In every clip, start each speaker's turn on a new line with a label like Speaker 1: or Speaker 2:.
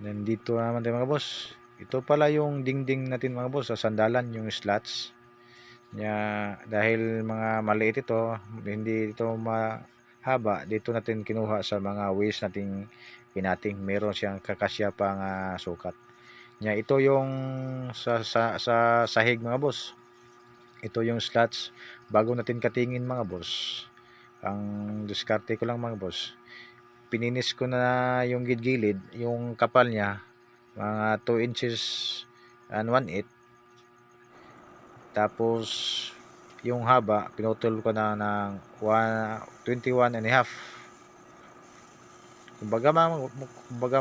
Speaker 1: Nandito naman tayo mga boss. Ito pala yung dingding natin mga boss sa sandalan, yung slots niya. Dahil mga maliit ito, hindi ito mahaba, dito natin kinuha sa mga ways nating pinating. Meron siyang kakasya pang sukat niya. Ito yung sa sahig mga boss. Ito yung slots bago natin katingin mga boss. Ang diskarte ko lang mga boss, pininis ko na yung gilid, yung kapal niya, mga 2 inches and 1/8. Tapos yung haba pinutol ko na ng 21 and a half. Kumbaga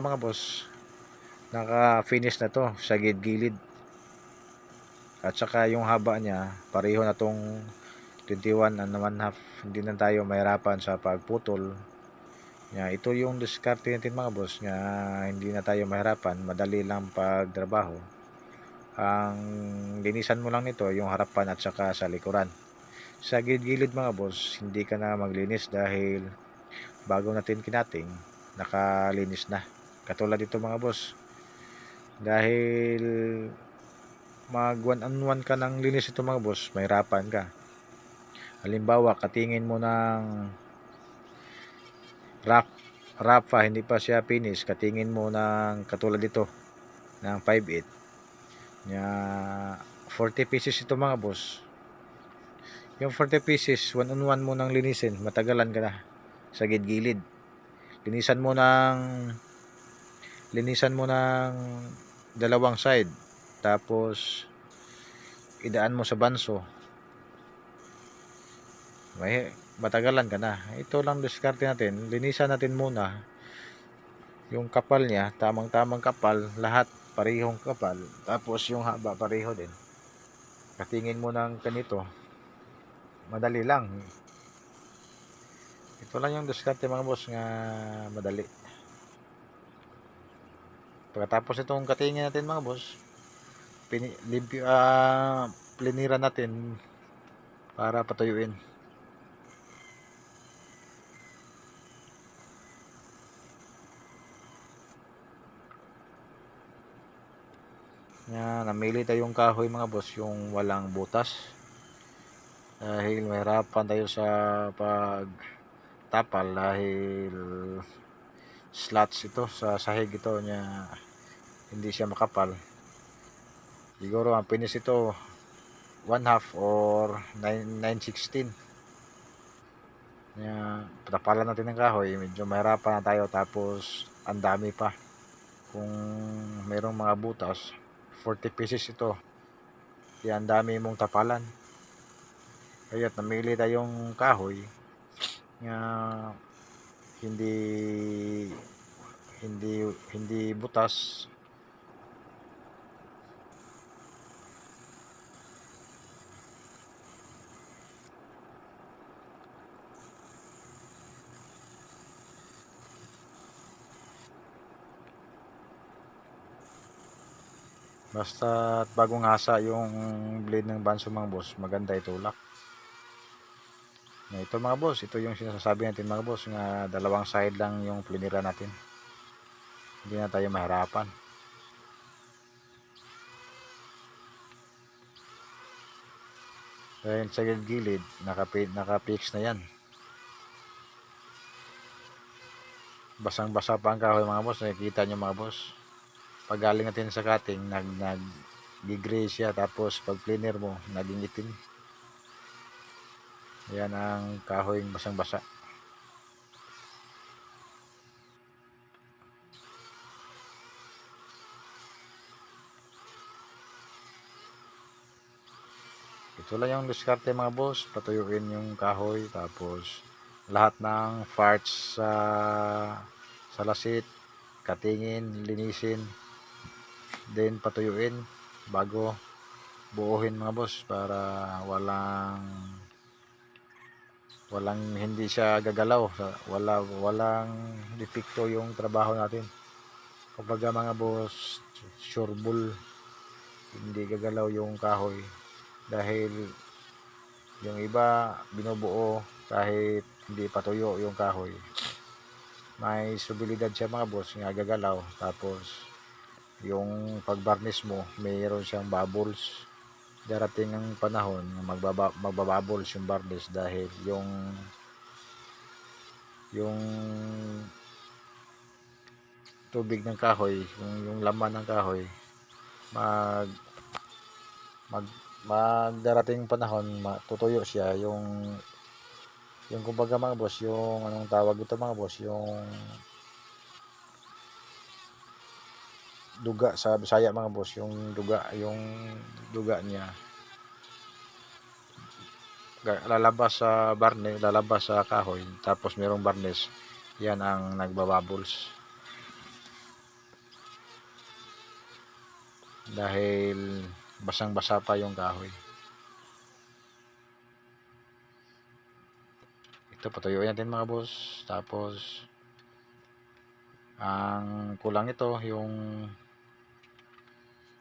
Speaker 1: mga boss, naka finish na to sa gilid. At saka yung haba niya pareho na tong 21 and 1/2. Hindi na tayo mahirapan sa pagputol. Ito yung diskarte natin mga boss, hindi na tayo mahirapan, madali lang pagtrabaho. Ang linisan mo lang nito yung harapan at saka sa likuran. Sa gilid mga boss, hindi ka na maglinis dahil bago natin kinating, nakalinis na. Katulad dito mga boss, dahil mag 1-on-1 ka ng linis ito mga boss, mahirapan ka. Halimbawa, katingin mo ng Rafa, hindi pa siya finish, katingin mo ng katulad dito ng 5/8 nya, 40 pieces ito mga boss. Yung 40 pieces 1-on-1 mo nang linisin, matagalan ka na sa gilid. Linisan mo ng dalawang side, tapos idaan mo sa banso, may matagalan ka na. Ito lang diskarte natin, linisan natin muna yung kapal niya, tamang kapal, lahat parehong kapal, tapos yung haba pareho din. Katingin mo ng ganito, madali lang. Ito lang yung diskarte mga boss nga madali. Pagkatapos itong katingin natin mga boss, pliniran natin para patuyuin. Namili tayong kahoy mga boss, yung walang butas. Dahil mahirapan tayo sa pagtapal dahil slots ito sa sahig ito niya, hindi siya makapal. Siguro ang finish ito 1/2 or 9/16. Tapalan natin ng kahoy, medyo mahirapan na tayo, tapos ang dami pa. Kung mayroong mga butas, 40 pieces ito, kaya ang dami mong tapalan. Kaya namili tayong kahoy nga hindi hindi butas. Basta bagong hasa yung blade ng banso mga boss, maganda itulak. Ito mga boss, ito yung sinasabi natin mga boss, nga dalawang side lang yung plinira natin, hindi na tayo mahirapan. Dahil sa gilid naka-fix na yan. Basang basa pa ang kahoy mga boss, nakikita nyo mga boss. Pag galing natin sa cutting, nag-gray siya, tapos pag pliner mo, naging itim. Yan ang kahoy basang basa. Ito lang yung diskarte mga boss, patuyuin yung kahoy, tapos lahat ng parts sa lasit, katingin, linisin, then patuyuin bago buuhin mga boss, para walang hindi siya gagalaw, walang depekto yung trabaho natin. Kumbaga mga boss, sureball, hindi gagalaw yung kahoy. Dahil yung iba binubuo kahit hindi patuyo yung kahoy, may subilidad siya mga boss nga gagalaw, tapos yung pag-varnish mo, mayroon siyang bubbles. Darating ang panahon na magbabubbles yung varnish dahil yung tubig ng kahoy, yung laman ng kahoy, mag mag magdarating panahon matutuyo siya, yung kumbaga mga boss, yung anong tawag ito mga boss, yung duga sa Bisaya mga boss, yung duga niya lalabas sa barne, lalabas sa kahoy, tapos merong barnes, yan ang nagbabubbles dahil basang-basa pa yung kahoy. Ito, patuyuin natin mga boss. Tapos ang kulang ito yung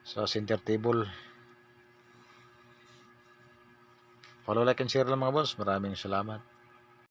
Speaker 1: sa center table. Follow, like, and share lang mga boss. Maraming salamat.